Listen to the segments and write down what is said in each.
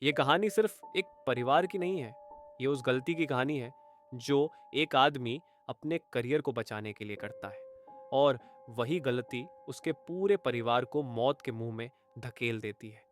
ये कहानी सिर्फ एक परिवार की नहीं है, ये उस गलती की कहानी है जो एक आदमी अपने करियर को बचाने के लिए करता है और वही गलती उसके पूरे परिवार को मौत के मुंह में धकेल देती है।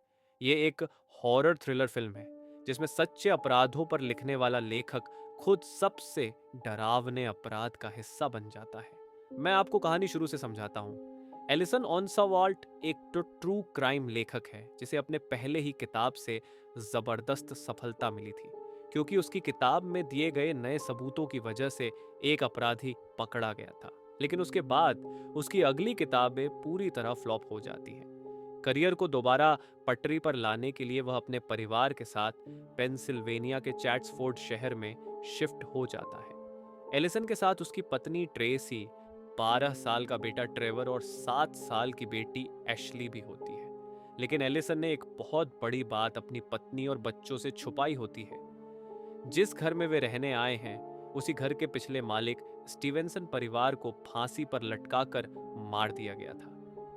ये एक हॉरर थ्रिलर फिल्म है जिसमें सच्चे अपराधों पर लिखने वाला लेखक खुद सबसे डरावने अपराध का हिस्सा बन जाता है। मैं आपको कहानी शुरू से समझाता हूँ। एलिसन ऑनसावाल्ट एक ट्रू क्राइम लेखक है जिसे अपने पहले ही किताब से जबरदस्त सफलता मिली थी, क्योंकि उसकी किताब में दिए गए नए सबूतों की वजह से एक अपराधी पकड़ा गया था। लेकिन उसके बाद उसकी अगली किताबें पूरी तरह फ्लॉप हो जाती हैं। करियर को दोबारा पटरी पर लाने के लिए वह अपने परिवार के साथ पेंसिल्वेनिया के चैट्सफोर्ड शहर में शिफ्ट हो जाता है। एलिसन के साथ उसकी पत्नी ट्रेसी, 12 साल का बेटा ट्रेवर और 7 साल की बेटी एशली भी होती है। लेकिन एलिसन ने एक बहुत बड़ी बात अपनी पत्नी और बच्चों से छुपाई होती है। जिस घर में वे रहने आए हैं, उसी घर के पिछले मालिक स्टीवेंसन परिवार को फांसी पर लटकाकर मार दिया गया था।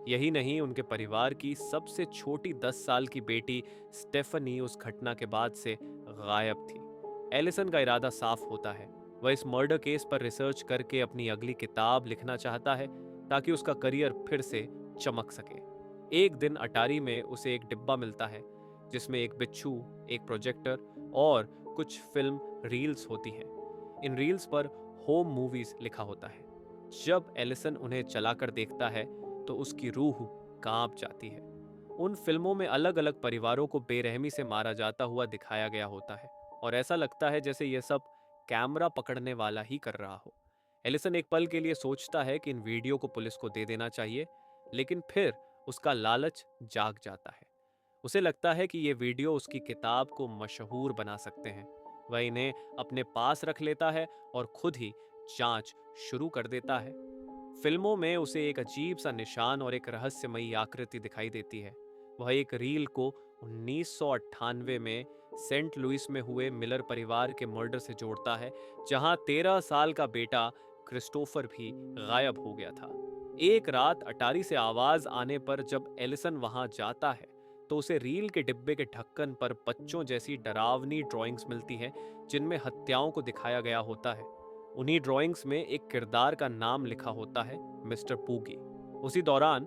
यही नहीं, उनके परिवार की सबसे छोटी 10 साल की बेटी स्टेफनी उस घटना के बाद से गायब थी। एलिसन का इरादा साफ होता है। वह इस मर्डर केस पर रिसर्च करके अपनी अगली किताब लिखना चाहता है ताकि उसका करियर फिर से चमक सके। एक दिन अटारी में उसे एक डिब्बा मिलता है जिसमें एक बिच्छू, एक प्रोजेक्टर और कुछ फिल्म रील्स होती हैं। इन रील्स पर होम मूवीज लिखा होता है। जब एलिसन उन्हें चलाकर देखता है तो उसकी रूह कांप जाती है। उन फिल्मों में अलग अलग परिवारों को बेरहमी से मारा जाता हुआ दिखाया गया होता है और ऐसा लगता है जैसे यह सब कैमरा पकड़ने वाला ही कर रहा हो। एलिसन एक पल के लिए सोचता है कि इन वीडियो को पुलिस को दे देना चाहिए, लेकिन फिर उसका लालच जाग जाता है। उसे लगता है कि ये वीडियो उसकी किताब को मशहूर बना सकते हैं। वह इन्हें अपने पास रख लेता है और खुद ही जांच शुरू कर देता है। फिल्मों में उसे एक अजीब सा निशान और एक रहस्यमयी आकृति दिखाई देती है। वह एक रील को 1998 में सेंट लुइस में हुए मिलर परिवार के मर्डर से जोड़ता है, जहां 13 साल का बेटा क्रिस्टोफर भी गायब हो गया था। एक रात अटारी से आवाज आने पर जब एलिसन वहां जाता है तो उसे रील के डिब्बे के ढक्कन पर बच्चों जैसी डरावनी ड्राइंग्स मिलती हैं जिनमें हत्याओं को दिखाया गया होता है। उन्हीं ड्राइंग्स में एक किरदार का नाम लिखा होता है, मिस्टर पूगी। उसी दौरान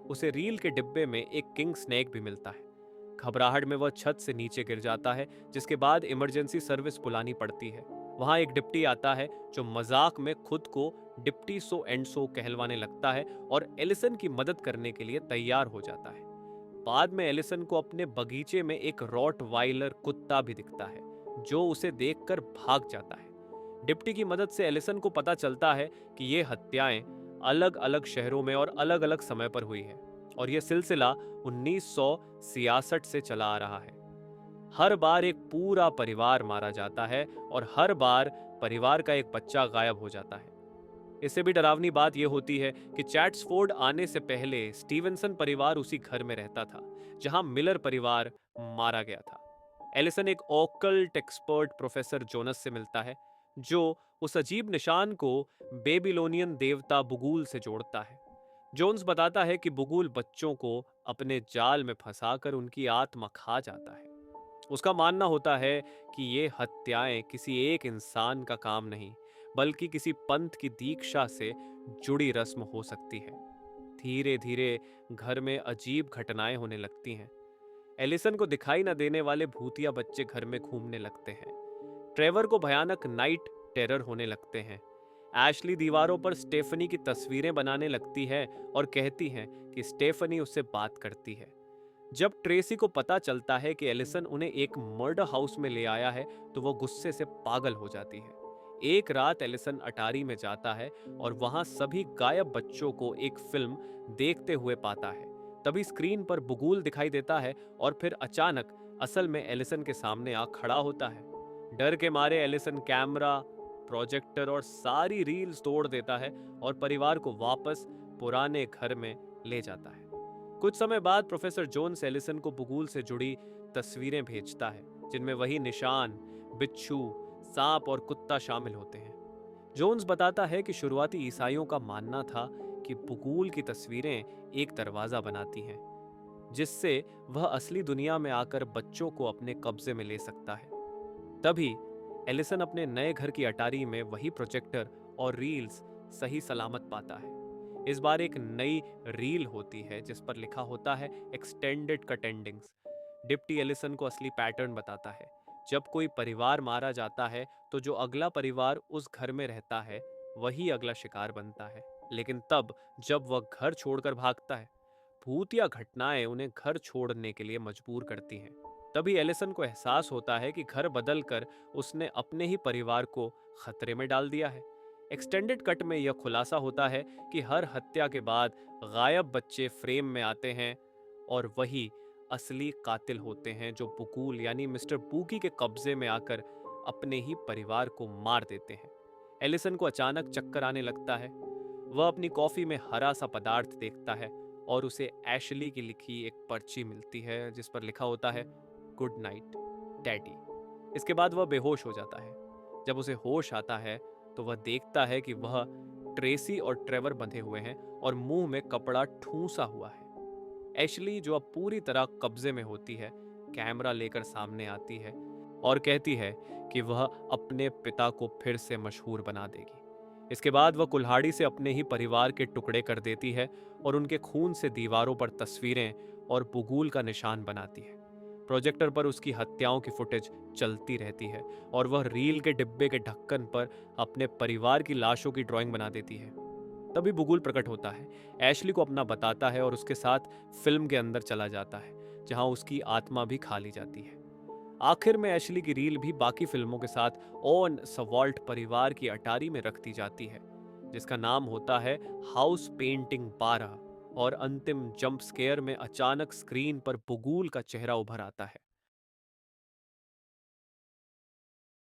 उसे रील के डिब्बे में एक किंग स्नेक भी मिलता है। घबराहट में वह छत से नीचे गिर जाता है, जिसके बाद इमरजेंसी सर्विस बुलानी पड़ती है। वहां एक डिप्टी आता है जो मजाक में खुद को डिप्टी सो एंड सो कहलवाने लगता है और एलिसन की मदद करने के लिए तैयार हो जाता है। बाद में एलिसन को अपने बगीचे में एक रॉटवाइलर कुत्ता भी दिखता है जो उसे देखकर भाग जाता है। डिप्टी की मदद से एलिसन को पता चलता है कि ये हत्याएं अलग अलग शहरों में और अलग अलग समय पर हुई है और यह सिलसिला 1966 से चला आ रहा है। हर बार एक पूरा परिवार मारा जाता है और हर बार परिवार का एक बच्चा गायब हो जाता है। इससे भी डरावनी बात यह होती है कि चैट्सफोर्ड आने से पहले स्टीवेंसन परिवार उसी घर में रहता था जहां मिलर परिवार मारा गया था। एलिसन एक ऑकल्ट एक्सपर्ट प्रोफेसर जोनस से मिलता है जो उस अजीब निशान को बेबीलोनियन देवता बुगुल से जोड़ता है। जोन्स बताता है कि बुगुल बच्चों को अपने जाल में फंसाकर उनकी आत्मा खा जाता है। उसका मानना होता है कि ये हत्याएं किसी एक इंसान का काम नहीं, बल्कि किसी पंथ की दीक्षा से जुड़ी रस्म हो सकती है। धीरे धीरे घर में अजीब घटनाएं होने लगती हैं। एलिसन को दिखाई न देने वाले भूतिया बच्चे घर में घूमने लगते हैं। ट्रेवर को भयानक नाइट टेरर होने लगते हैं। एशली दीवारों पर स्टेफनी की तस्वीरें बनाने लगती है और कहती है कि स्टेफनी उससे बात करती है। जब ट्रेसी को पता चलता है कि एलिसन उन्हें एक मर्डर हाउस में ले आया है तो वो गुस्से से पागल हो जाती है। एक रात एलिसन अटारी में जाता है और वहां सभी गायब बच्चों को एक फिल्म देखते हुए पाता है। तभी स्क्रीन पर बुगुल दिखाई देता है और फिर अचानक असल में एलिसन के सामने आ खड़ा होता है। डर के मारे एलिसन कैमरा, प्रोजेक्टर और सारी रील्स तोड़ देता है और परिवार को वापस पुराने घर में ले जाता है। कुछ समय बाद प्रोफेसर जोन्स एलिसन को बुगुल से जुड़ी तस्वीरें भेजता है जिनमें वही निशान, बिच्छू, सांप और कुत्ता शामिल होते हैं। जोन्स बताता है कि शुरुआती ईसाइयों का मानना था कि बुगुल की तस्वीरें एक दरवाजा बनाती हैं, जिससे वह असली दुनिया में आकर बच्चों को अपने कब्जे में ले सकता है। तभी एलिसन अपने नए घर की अटारी में वही प्रोजेक्टर और रील्स सही सलामत पाता है। इस बार एक नई रील होती है जिस पर लिखा होता है extended cut endings. Deputy Ellison को असली पैटर्न बताता है। जब कोई परिवार मारा जाता है तो जो अगला परिवार उस घर में रहता है वही अगला शिकार बनता है। लेकिन तब जब वह घर छोड़कर भागता है, भूत या घटनाएं उन्हें घर छोड़ने के लिए मजबूर करती हैं। तभी एलिसन को एहसास होता है कि घर बदलकर उसने अपने ही परिवार को खतरे में डाल दिया है। एक्सटेंडेड कट में यह खुलासा होता है कि हर हत्या के बाद गायब बच्चे फ्रेम में आते हैं और वही असली कातिल होते हैं जो बुकूल यानी मिस्टर बूकी के कब्जे में आकर अपने ही परिवार को मार देते हैं। एलिसन को अचानक चक्कर आने लगता है। वह अपनी कॉफी में हरा सा पदार्थ देखता है और उसे एशली की लिखी एक पर्ची मिलती है जिस पर लिखा होता है गुड नाइट डैडी। इसके बाद वह बेहोश हो जाता है। जब उसे होश आता है तो वह देखता है कि वह ट्रेसी और ट्रेवर बंधे हुए हैं और मुंह में कपड़ा ठूंसा हुआ है। एशली जो अब पूरी तरह कब्जे में होती है, कैमरा लेकर सामने आती है और कहती है कि वह अपने पिता को फिर से मशहूर बना देगी। इसके बाद वह कुल्हाड़ी से अपने ही परिवार के टुकड़े कर देती है और उनके खून से दीवारों पर तस्वीरें और बुगुल का निशान बनाती है। प्रोजेक्टर पर उसकी हत्याओं की फुटेज चलती रहती है और वह रील के डिब्बे के ढक्कन पर अपने परिवार की लाशों की ड्राइंग बना देती है। तभी बुगुल प्रकट होता है, एशली को अपना बताता है और उसके साथ फिल्म के अंदर चला जाता है जहां उसकी आत्मा भी खा ली जाती है। आखिर में एशली की रील भी बाकी फिल्मों के साथ ओन सवॉल्ट परिवार की अटारी में रख दी जाती है जिसका नाम होता है हाउस पेंटिंग 12। और अंतिम जंप स्केयर में अचानक स्क्रीन पर बुगुल का चेहरा उभर आता है।